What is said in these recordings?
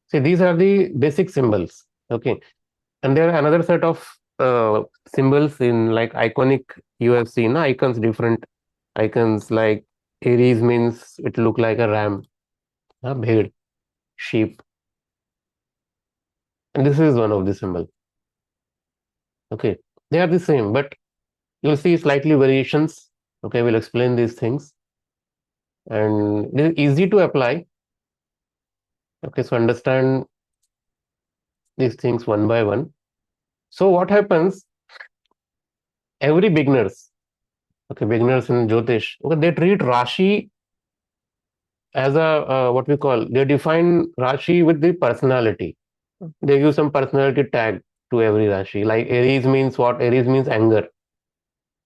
See, these are the basic symbols. Okay. And there are another set of symbols in like iconic. You have seen icons, different icons like Aries means it look like a ram, a bhed, sheep. And this is one of the symbol. Okay. They are the same, but you'll see slightly variations. Okay. We'll explain these things. And it is easy to apply. Okay. So understand these things one by one. So what happens? Every beginners, okay, beginners in Jyotish, okay, they treat Rashi as a what we call, they define Rashi with the personality. They use some personality tag to every Rashi. Like Aries means what? Aries means anger.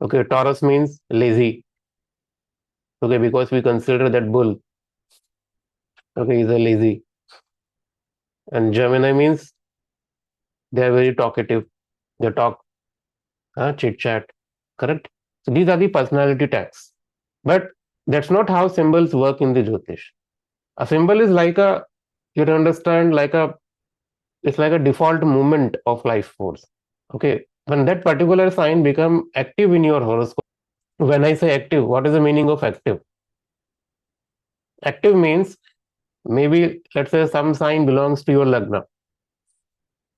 Okay, Taurus means lazy. Okay, because we consider that bull. Okay, is a lazy. And Gemini means they are very talkative. They talk, chit chat. Correct. So these are the personality tags. But that's not how symbols work in the Jyotish. A symbol is like a, you understand, like a, it's like a default movement of life force. Okay. When that particular sign become active in your horoscope, when I say active, what is the meaning of active? Active means maybe let's say some sign belongs to your lagna.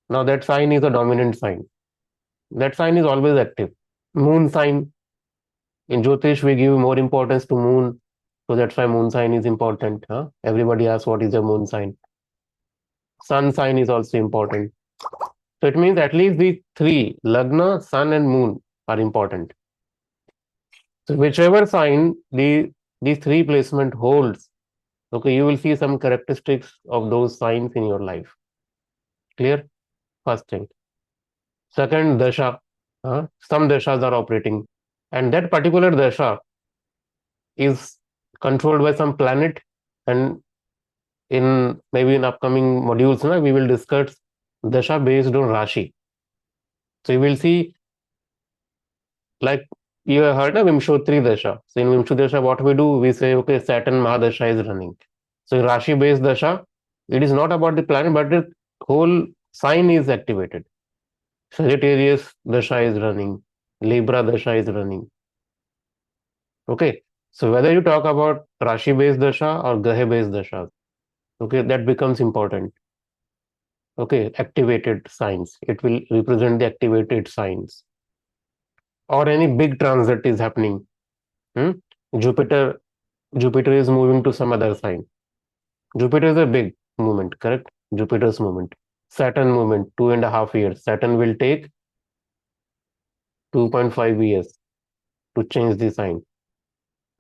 Now that sign is a dominant sign. That sign is always active. Moon sign, in Jyotish we give more importance to moon. So that's why moon sign is important. Huh? Everybody asks what is a moon sign. Sun sign is also important. So it means at least these three, lagna, sun and moon, are important. So whichever sign these three placement holds, okay, you will see some characteristics of those signs in your life. Clear? First thing. Second, dasha. Some dashas are operating, and that particular dasha is controlled by some planet. And in maybe in upcoming modules, we will discuss dasha based on Rashi. So you will see, like you have heard of Vimshotri Dasha. So in Vimshotri Dasha, what we do, we say, okay, Saturn Mahadasha is running. So in Rashi based Dasha, it is not about the planet, but the whole sign is activated. Sagittarius Dasha is running, Libra Dasha is running. Okay. So whether you talk about Rashi based Dasha or Graha based Dasha, okay, that becomes important. Okay, activated signs. It will represent the activated signs. Or any big transit is happening. Hmm? Jupiter Jupiter is moving to some other sign. Jupiter is a big movement, correct? Jupiter's movement. Saturn movement, 2.5 years. Saturn will take 2.5 years to change the sign.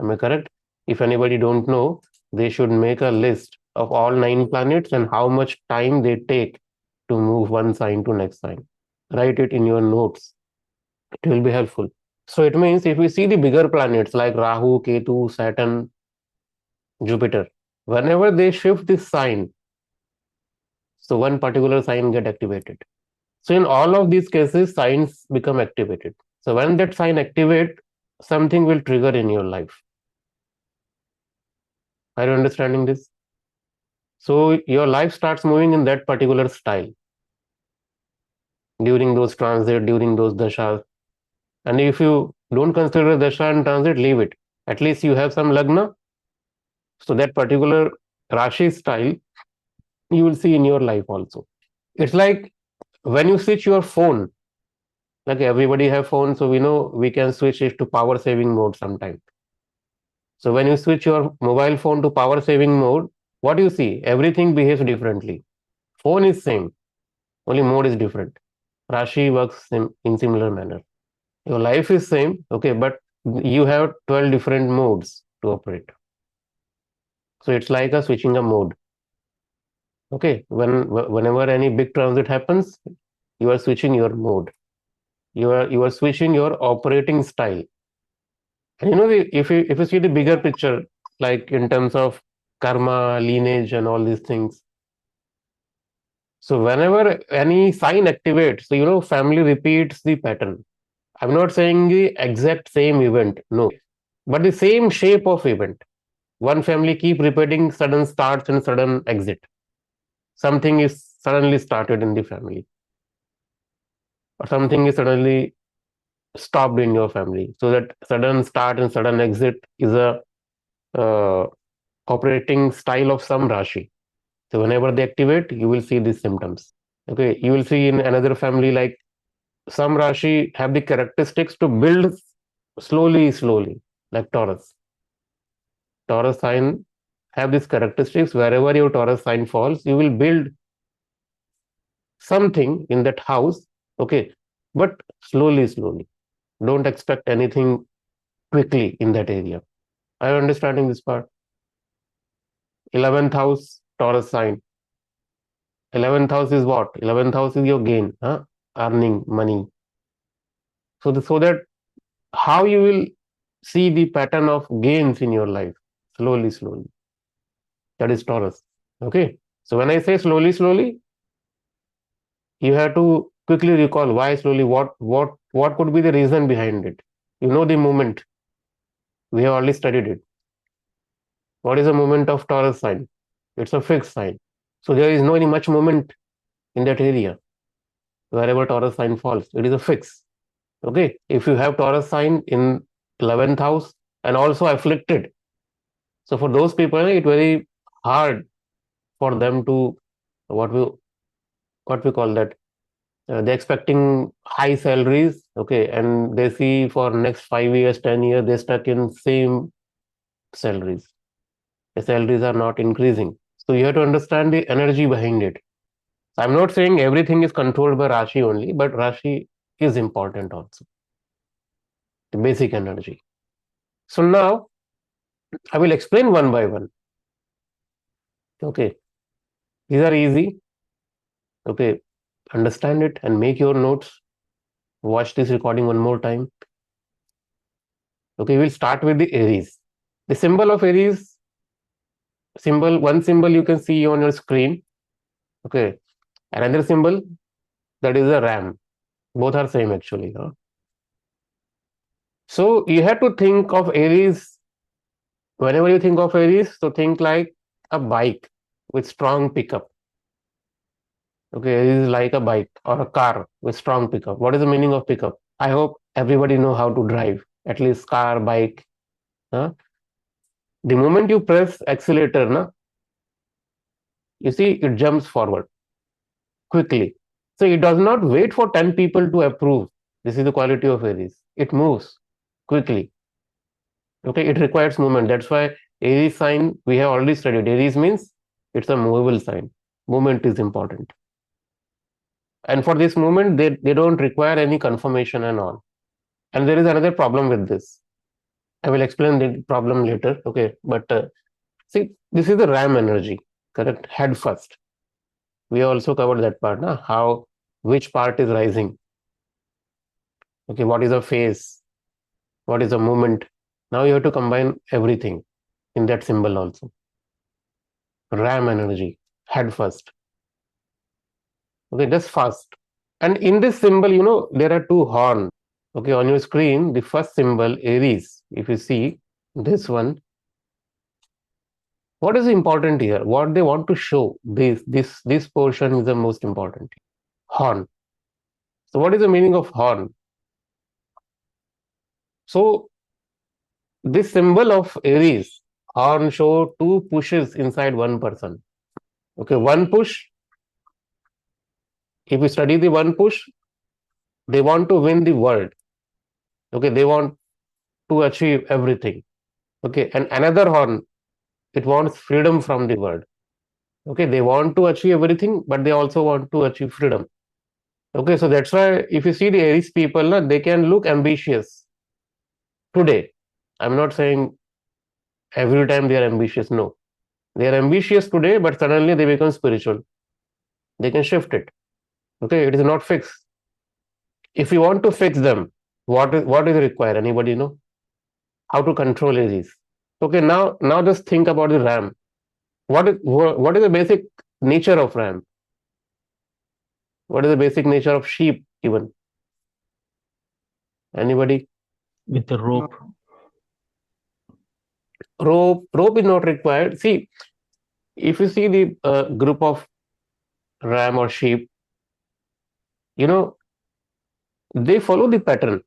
Am I correct? If anybody don't know, they should make a list of all 9 planets and how much time they take to move one sign to next sign. Write it in your notes. It will be helpful. So it means if we see the bigger planets like Rahu, Ketu, Saturn, Jupiter, whenever they shift this sign, so one particular sign get activated. So in all of these cases, signs become activated. So when that sign activate, something will trigger in your life. Are you understanding this? So your life starts moving in that particular style during those transit, during those dashas. And if you don't consider dasha and transit, leave it. At least you have some lagna. So that particular Rashi style, you will see in your life also. It's like when you switch your phone, like everybody have phone, so we know we can switch it to power saving mode sometime. So when you switch your mobile phone to power saving mode, what do you see? Everything behaves differently. Phone is same, only mode is different. Rashi works in similar manner. Your life is same, okay, but you have 12 different modes to operate. So it's like a switching a mode. Okay, whenever any big transit happens, you are switching your mode. You are switching your operating style. And if you see the bigger picture, like in terms of karma, lineage, and all these things. So whenever any sign activates, so family repeats the pattern. I'm not saying the exact same event, no, but the same shape of event. One family keep repeating sudden starts and sudden exit. something is suddenly started in the family, or something is suddenly stopped in your family. So that sudden start and sudden exit is a uh, operating style of some Rashi. So whenever they activate, you will see these symptoms. Okay, you will see in another family, like some Rashi have the characteristics to build slowly, like Taurus. Taurus sign have these characteristics. Wherever your Taurus sign falls, you will build something in that house. Okay, but slowly. Don't expect anything quickly in that area. Are you understanding this part? 11th house, Taurus sign. 11th house is what? 11th house is your gain, huh? Earning money. So that how you will see the pattern of gains in your life slowly. That is Taurus. Okay. So when I say slowly, you have to quickly recall why slowly. What could be the reason behind it? You know the movement. We have already studied it. What is the movement of Taurus sign? It's a fixed sign. So there is no any much movement in that area. Wherever Taurus sign falls, it is a fix. Okay. If you have Taurus sign in 11th house and also afflicted, so for those people, it's very hard for them to what we what we call that. They're expecting high salaries, okay, and they see for next 5 years, 10 years, they're stuck in same salaries. The salaries are not increasing. So you have to understand the energy behind it. So I'm not saying everything is controlled by Rashi only, but Rashi is important also. The basic energy. So now I will explain one by one. Okay. These are easy. Okay. Understand it and make your notes. Watch this recording one more time. Okay, we'll start with the Aries. The symbol of Aries, one symbol you can see on your screen. Okay. Another symbol, that is a ram. Both are same actually. Huh? So you have to think of Aries. Whenever you think of Aries, so think like a bike with strong pickup. Okay, it is like a bike or a car with strong pickup. What is the meaning of pickup? I hope everybody know how to drive, at least car, bike. Huh? The moment you press accelerator, na, you see it jumps forward quickly. So it does not wait for 10 people to approve. This is the quality of Aries. It moves quickly. Okay, it requires movement. That's why Aries sign we have already studied. Aries means it's a movable sign. Movement is important. And for this movement, they don't require any confirmation and all. And there is another problem with this. I will explain the problem later. Okay, but see, this is the RAM energy, correct? Head first. We also covered that part, na? How which part is rising. Okay, what is a phase? What is a movement? Now you have to combine everything in that symbol also. RAM energy, head first. Okay, just fast. And in this symbol, there are two horns. Okay, on your screen, the first symbol, Aries, if you see this one, what is important here? What they want to show, this portion is the most important. Horn. So what is the meaning of horn? So this symbol of Aries, horn show two pushes inside one person. Okay, one push, if you study the one push, they want to win the world. Okay, they want to achieve everything. Okay, and another horn, it wants freedom from the world. Okay, they want to achieve everything, but they also want to achieve freedom. Okay, so that's why if you see the Aries people, they can look ambitious today. I'm not saying every time they are ambitious. No, they are ambitious today, but suddenly they become spiritual. They can shift it. Okay, it is not fixed. If you want to fix them, what is required? Anybody know how to control Aries? Okay, now just think about the RAM. What is the basic nature of RAM? What is the basic nature of sheep even? Anybody? With the rope. Rope is not required. See, if you see the group of ram or sheep, you know, they follow the pattern.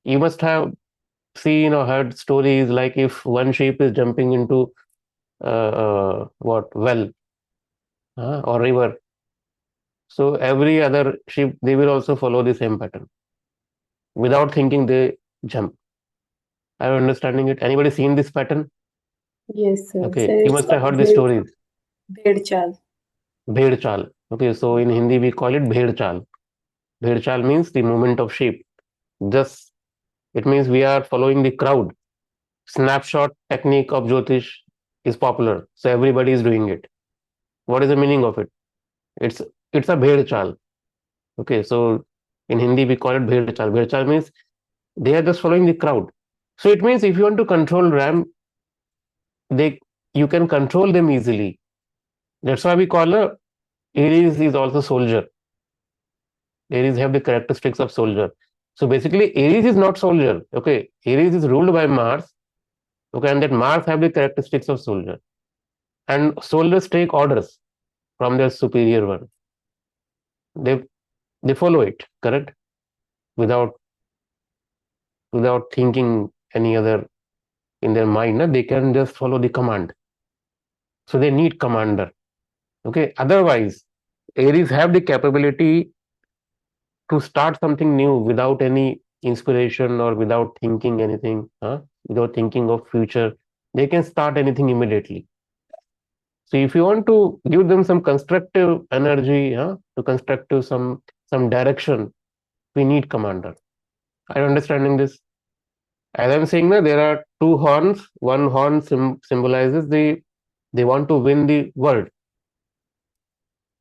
You must have seen or heard stories like if one sheep is jumping into what well or river, so every other sheep they will also follow the same pattern without thinking they jump. Are you understanding it? Anybody seen this pattern? Yes, sir. So Okay, you it's must have called heard the stories. bed chal. Bhed chal. Okay, so in Hindi we call it bhed chal. Bhed chal means the movement of sheep. Just it means we are following the crowd. Snapshot technique of jyotish is popular, so everybody is doing it. What is the meaning of it? It's it's a bhed chal. Okay, so in Hindi we call it bhed chal. Bhed chal means they are just following the crowd. So it means if you want to control ram, they you can control them easily. That's why we call a Aries is also soldier. Aries have the characteristics of soldier. So basically, Aries is not soldier. Okay, Aries is ruled by Mars. Okay, and that Mars have the characteristics of soldier. And soldiers take orders from their superior one. They they follow it, correct? Without without thinking any other in their mind. Na? They can just follow the command. So they need commander. Okay. Otherwise, Aries have the capability to start something new without any inspiration or without thinking anything, without thinking of future. They can start anything immediately. So if you want to give them some constructive energy, to constructive some direction, we need commander. Are you understanding this? As I'm saying that there are two horns. One horn symbolizes they want to win the world,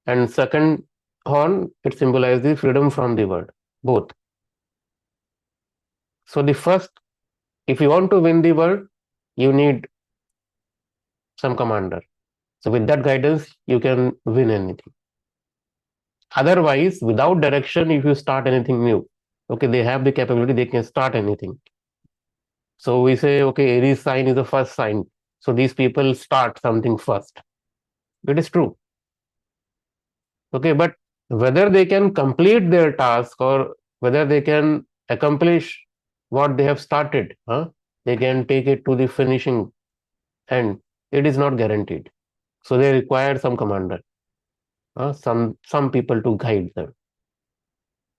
and second horn it symbolizes the freedom from the world. Both. So the first, if you want to win the world, you need some commander. So with that guidance, you can win anything. Otherwise, without direction, if you start anything new, okay, they have the capability, they can start anything. So we say, okay, Aries sign is the first sign. So these people start something first. It is true. Okay, but whether they can complete their task or whether they can accomplish what they have started, they can take it to the finishing end, it is not guaranteed. So they require some commander, some people to guide them.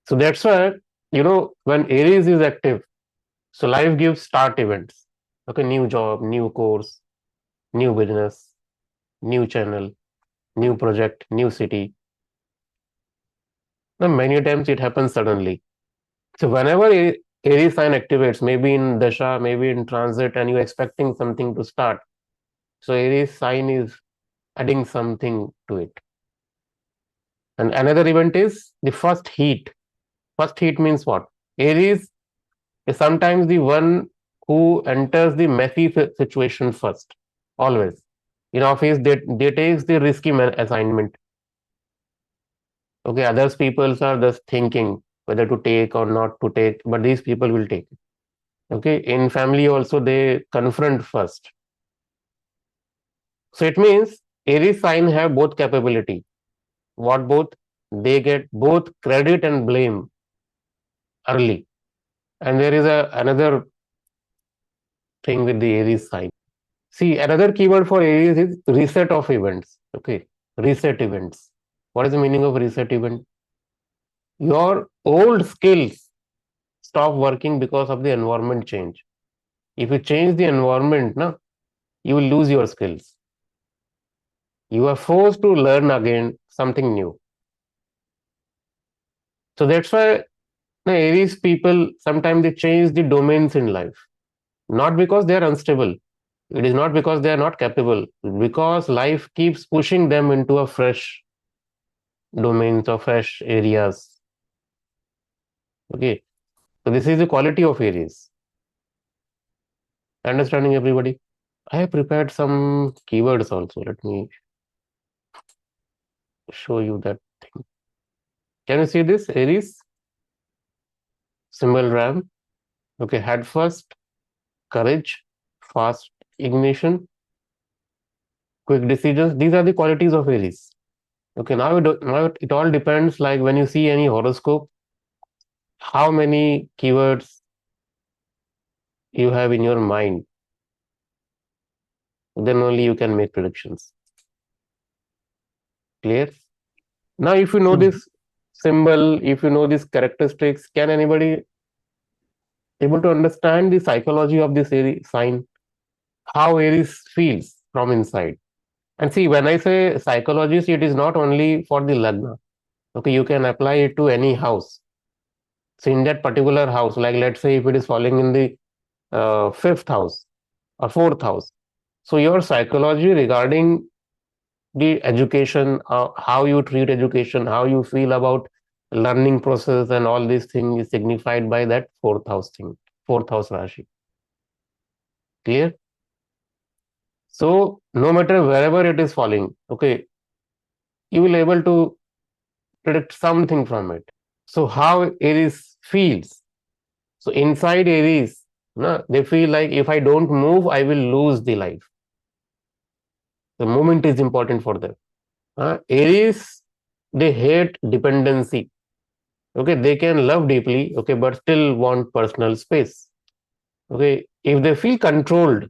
So that's why, when Aries is active, so life gives start events. Okay, new job, new course, new business, new channel, new project, new city. Now, many times it happens suddenly. So whenever Aries sign activates, maybe in Dasha, maybe in transit, and you're expecting something to start, so Aries sign is adding something to it. And another event is the first heat. First heat means what? Aries is sometimes the one who enters the messy situation first. Always. In office, they takes the risky assignment. Okay, others people are just thinking whether to take or not to take, but these people will take it. Okay, in family also they confront first. So it means Aries sign have both capability. What both? They get both credit and blame early. And there is another thing with the Aries sign. See, another keyword for Aries is reset of events. Okay, reset events. What is the meaning of reset event? Your old skills stop working because of the environment change. If you change the environment, you will lose your skills. You are forced to learn again something new. So that's why Aries people sometimes they change the domains in life, not because they are unstable. It is not because they are not capable, because life keeps pushing them into a fresh domains or fresh areas. Okay, so this is the quality of Aries. Understanding everybody. I have prepared some keywords also. Let me show you that thing. Can you see this? Aries, symbol ram. Okay, head first, courage, fast ignition, quick decisions. These are the qualities of Aries. Okay, now it all depends. Like when you see any horoscope, how many keywords you have in your mind, then only you can make predictions. Clear? Now, if you know Hmm. this symbol, if you know these characteristics, can anybody able to understand the psychology of this Aries sign? How Aries feels from inside? And see, when I say psychologist, it is not only for the lagna. Okay, you can apply it to any house. So in that particular house, like let's say if it is falling in the fifth house or fourth house, so your psychology regarding the education, how you treat education, how you feel about learning process and all these things is signified by that fourth house thing, fourth house Rashi. Clear? So no matter wherever it is falling, okay, you will able to predict something from it. So how Aries feels. So inside Aries, no, they feel like if I don't move, I will lose the life. The movement is important for them. Aries, they hate dependency. Okay, they can love deeply, okay, but still want personal space. Okay, if they feel controlled,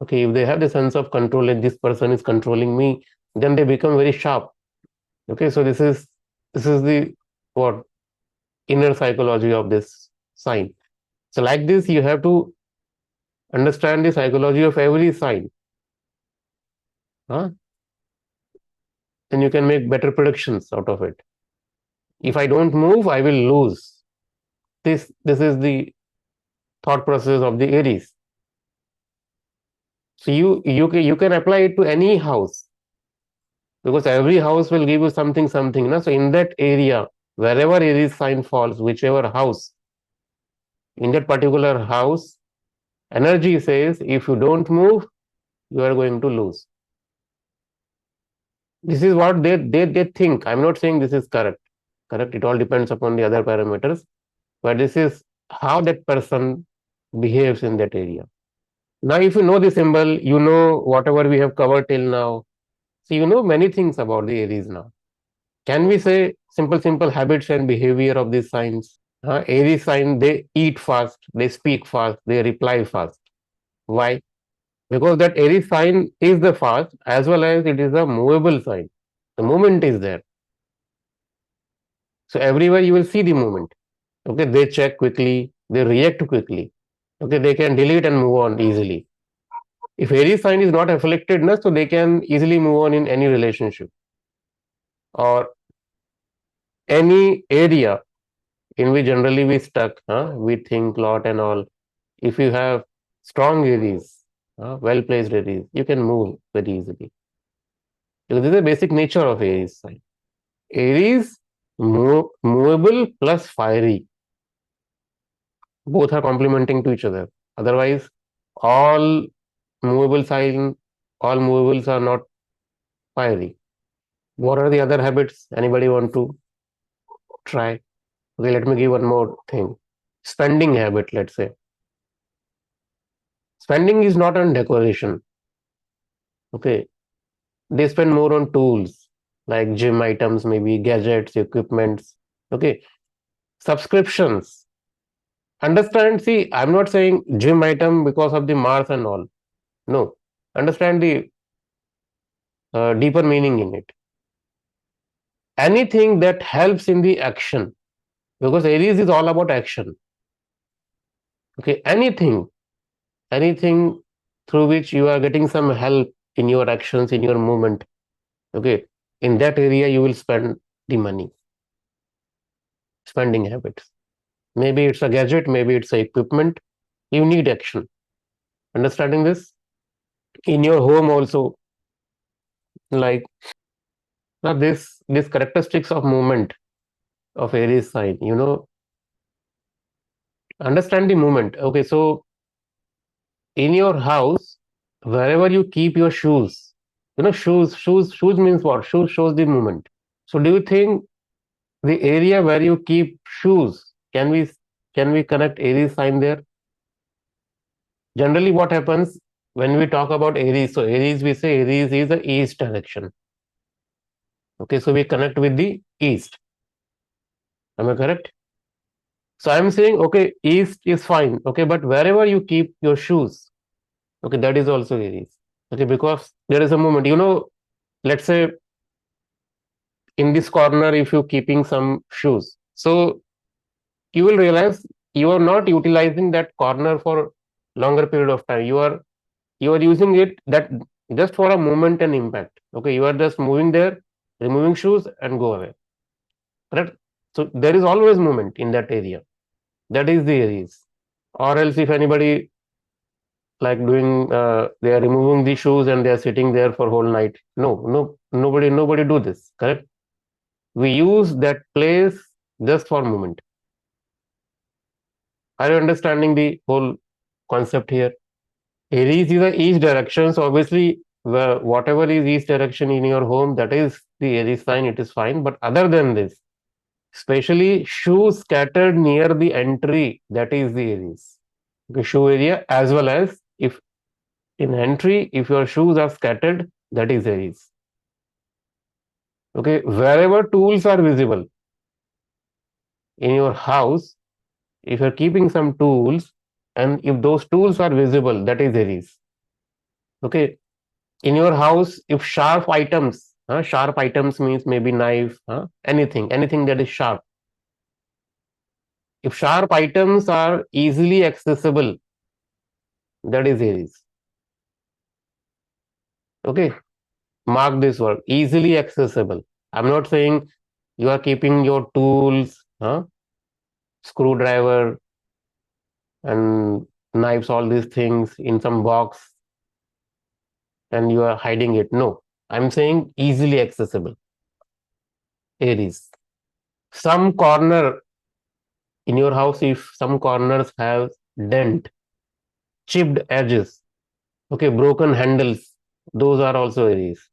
okay, if they have the sense of control, like this person is controlling me, then they become very sharp. Okay, so this is the what inner psychology of this sign. So like this, you have to understand the psychology of every sign. Huh? Then you can make better predictions out of it. If I don't move, I will lose. This is the thought process of the Aries. So you can apply it to any house because every house will give you something. No? So in that area, wherever Aries sign falls, whichever house, in that particular house, energy says if you don't move, you are going to lose. This is what they think. I'm not saying this is correct. Correct. It all depends upon the other parameters, but this is how that person behaves in that area. Now, if you know the symbol, you know whatever we have covered till now. So you know many things about the Aries now. Can we say simple habits and behavior of these signs? Aries sign, they eat fast, they speak fast, they reply fast. Why? Because that Aries sign is the fast as well as it is a movable sign. The movement is there. So everywhere you will see the movement. Okay, they check quickly, they react quickly. Okay, they can delete and move on easily. If Aries sign is not afflicted, na, so they can easily move on in any relationship or any area in which generally we stuck. We think lot and all. If you have strong Aries, well placed Aries, you can move very easily. Because this is the basic nature of Aries sign. Aries, movable plus fiery. Both are complementing to each other. Otherwise, all movable sign, all movables are not fiery. What are the other habits? Anybody want to try? Okay, let me give one more thing. Spending habit, let's say. Spending is not on decoration. Okay. They spend more on tools like gym items, maybe gadgets, equipments. Okay. Subscriptions. Understand, see, I'm not saying gym item because of the Mars and all. No. Understand the deeper meaning in it. Anything that helps in the action, because Aries is all about action. Okay. Anything through which you are getting some help in your actions, in your movement. Okay. In that area, you will spend the money. Spending habits. Maybe it's a gadget, maybe it's a equipment. You need action. Understanding this? In your home also, like now this characteristics of movement of Aries sign, understand the movement. Okay, so in your house, wherever you keep your shoes, shoes means what? Shoes shows the movement. So do you think the area where you keep shoes, can we connect Aries sign there? Generally, what happens when we talk about Aries, so Aries, we say Aries is the east direction. Okay, so we connect with the east. Am I correct? So I'm saying, okay, east is fine. Okay, but wherever you keep your shoes, okay, that is also Aries. Okay, because there is a moment, let's say in this corner, if you're keeping some shoes, so you will realize you are not utilizing that corner for longer period of time. You are using it that just for a moment and impact. Okay, you are just moving there, removing shoes and go away. Correct? So there is always movement in that area. That is the Aries. Or else if anybody like doing they are removing the shoes and they are sitting there for whole night. Nobody do this. Correct? We use that place just for movement. Are you understanding the whole concept here? Aries is the east direction, so obviously whatever is east direction in your home, that is the Aries sign, it is fine. But other than this, especially shoes scattered near the entry, that is the Aries. Okay, shoe area, as well as if in entry, if your shoes are scattered, that is Aries. Okay, wherever tools are visible in your house, if you're keeping some tools, and if those tools are visible, that is Aries. Okay, in your house, if sharp items means maybe knife, anything that is sharp. If sharp items are easily accessible, that is Aries. Okay, mark this word, easily accessible. I'm not saying you are keeping your tools, screwdriver and knives, all these things in some box and you are hiding it. No, I'm saying easily accessible. Aries. Some corner in your house, if some corners have dent, chipped edges, okay, broken handles, those are also Aries.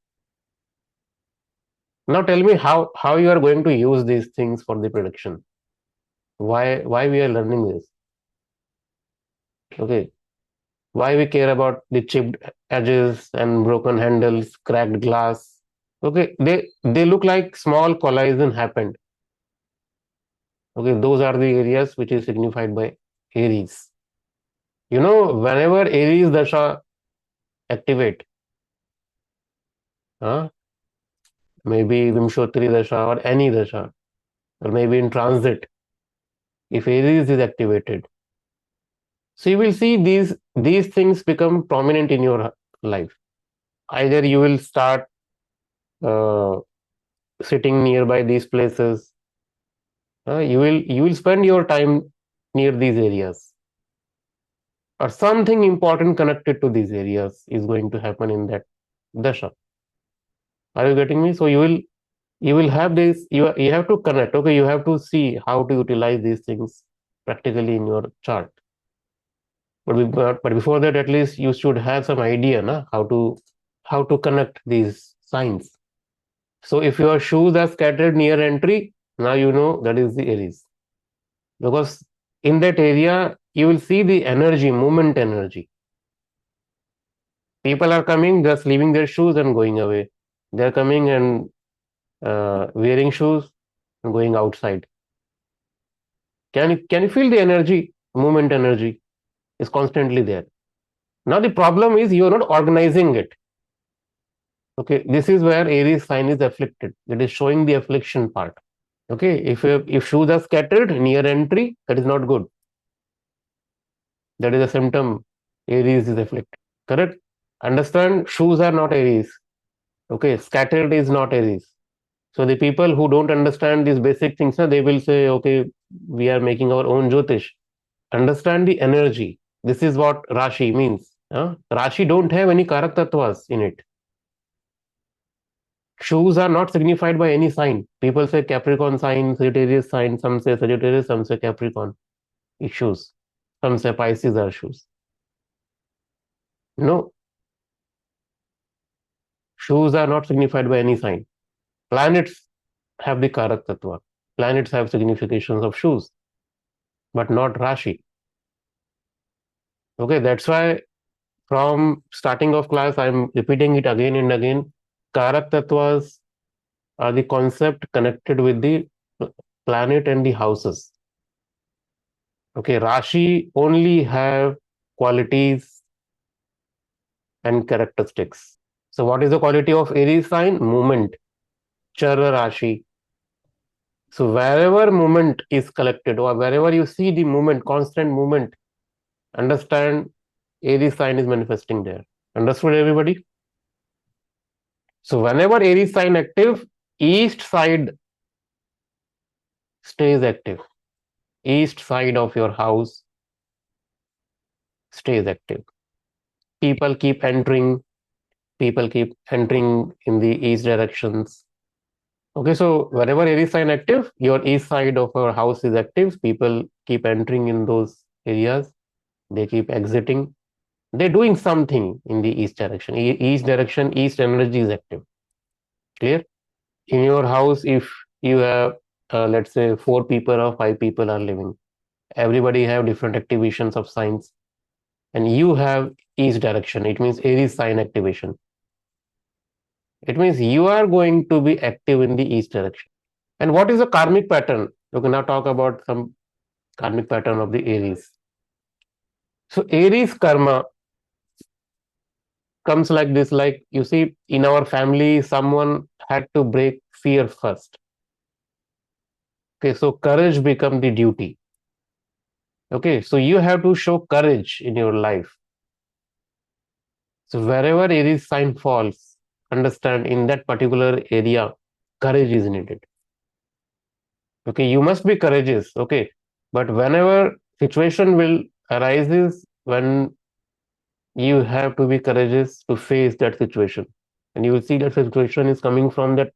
Now tell me how you are going to use these things for the prediction. Why we are learning this? Okay, why we care about the chipped edges and broken handles, cracked glass? Okay, they look like small collision happened. Okay, those are the areas which is signified by Aries. Whenever Aries dasha activate, huh? Maybe Vimshotri dasha or any dasha, or maybe in transit, if Aries is activated, so you will see these things become prominent in your life. Either you will start uh, sitting nearby these places, you will spend your time near these areas, or something important connected to these areas is going to happen in that dasha. Are you getting me? So you will have this. You have to connect. Okay, you have to see how to utilize these things practically in your chart. But before that, at least you should have some idea, na, how to connect these signs. So if your shoes are scattered near entry, now you know that is the Aries. Because in that area, you will see the energy, movement energy. People are coming, just leaving their shoes and going away. They are coming and wearing shoes and going outside. Can you feel the energy? Movement energy is constantly there. Now the problem is you are not organizing it. Okay, this is where Aries sign is afflicted. It is showing the affliction part. Okay, if shoes are scattered near entry, that is not good. That is a symptom. Aries is afflicted. Correct? Understand? Shoes are not Aries. Okay, scattered is not Aries. So the people who don't understand these basic things, they will say, okay, we are making our own jyotish. Understand the energy. This is what Rashi means. Rashi don't have any karak tattvas in it. Shoes are not signified by any sign. People say Capricorn sign, Sagittarius sign, some say Sagittarius, some say Capricorn. It's shoes. Some say Pisces are shoes. No, shoes are not signified by any sign. Planets have the Karak Tattva. Planets have significations of shoes, but not Rashi. Okay, that's why From starting of class, I'm repeating it again and again. Karak Tattvas are the concept connected with the planet and the houses. Okay, Rashi only have qualities and characteristics. So what is the quality of Aries sign? Movement, Chara Rashi. So wherever movement is collected or wherever you see the movement, constant movement, understand Aries sign is manifesting there. Understood, everybody? So whenever Aries sign active, east side stays active. East side of your house stays active. People keep entering. People keep entering in the east directions. Okay, so wherever Aries sign active, your east side of your house is active. People keep entering in those areas. They keep exiting. They're doing something in the east direction. East direction, east energy is active. Clear? In your house, if you have, let's say, 4 people or 5 people are living, everybody have different activations of signs, and you have east direction. It means Aries sign activation. It means you are going to be active in the east direction. And what is the karmic pattern? We can now talk about some karmic pattern of the Aries. So Aries karma comes like this, like you see in our family, someone had to break fear first. Okay, so courage become the duty. Okay, so you have to show courage in your life. So wherever Aries sign falls, understand in that particular area, courage is needed. Okay, you must be courageous. Okay, but whenever situation will arises when you have to be courageous to face that situation, and you will see that situation is coming from that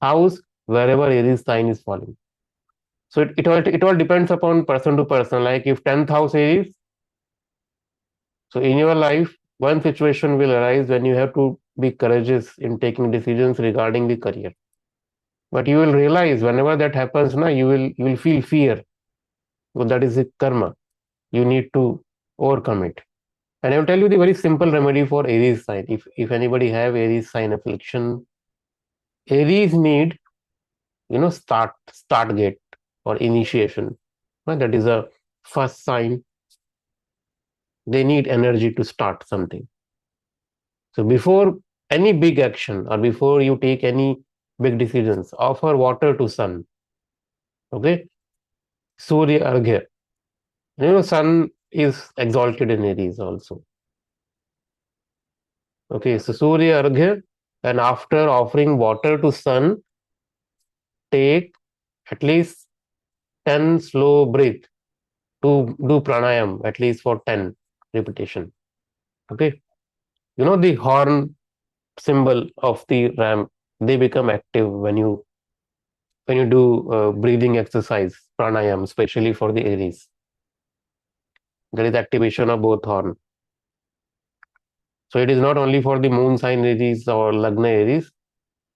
house wherever Aries sign is falling. So it all depends upon person to person. Like if 10th house Aries, so in your life, one situation will arise when you have to be courageous in taking decisions regarding the career. But you will realize whenever that happens, now you will feel fear. Well, that is the karma. You need to overcome it. And I will tell you the very simple remedy for Aries sign. If anybody have Aries sign affliction, Aries need start gate or initiation. That is a first sign. They need energy to start something. So before any big action or before you take any big decisions, offer water to sun. Okay, Surya Arghya. Sun is exalted in Aries also. Okay, so Surya Arghya, and after offering water to sun, take at least 10 slow breath to do pranayam at least for 10 repetition. Okay, the horn symbol of the ram, they become active when you do breathing exercise, pranayam, especially for the Aries. There is activation of both horn. So it is not only for the moon sign Aries or Lagna Aries.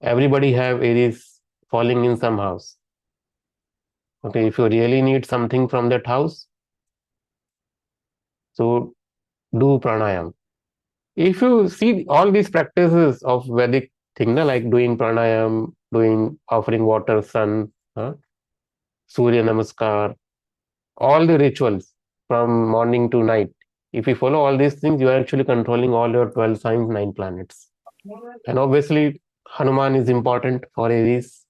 Everybody have Aries falling in some house. Okay, if you really need something from that house, so do pranayam. If you see all these practices of Vedic thing, like doing pranayam, doing offering water, sun, Surya Namaskar, all the rituals from morning to night. If you follow all these things, you are actually controlling all your 12 signs, 9 planets. And obviously, Hanuman is important for Aries.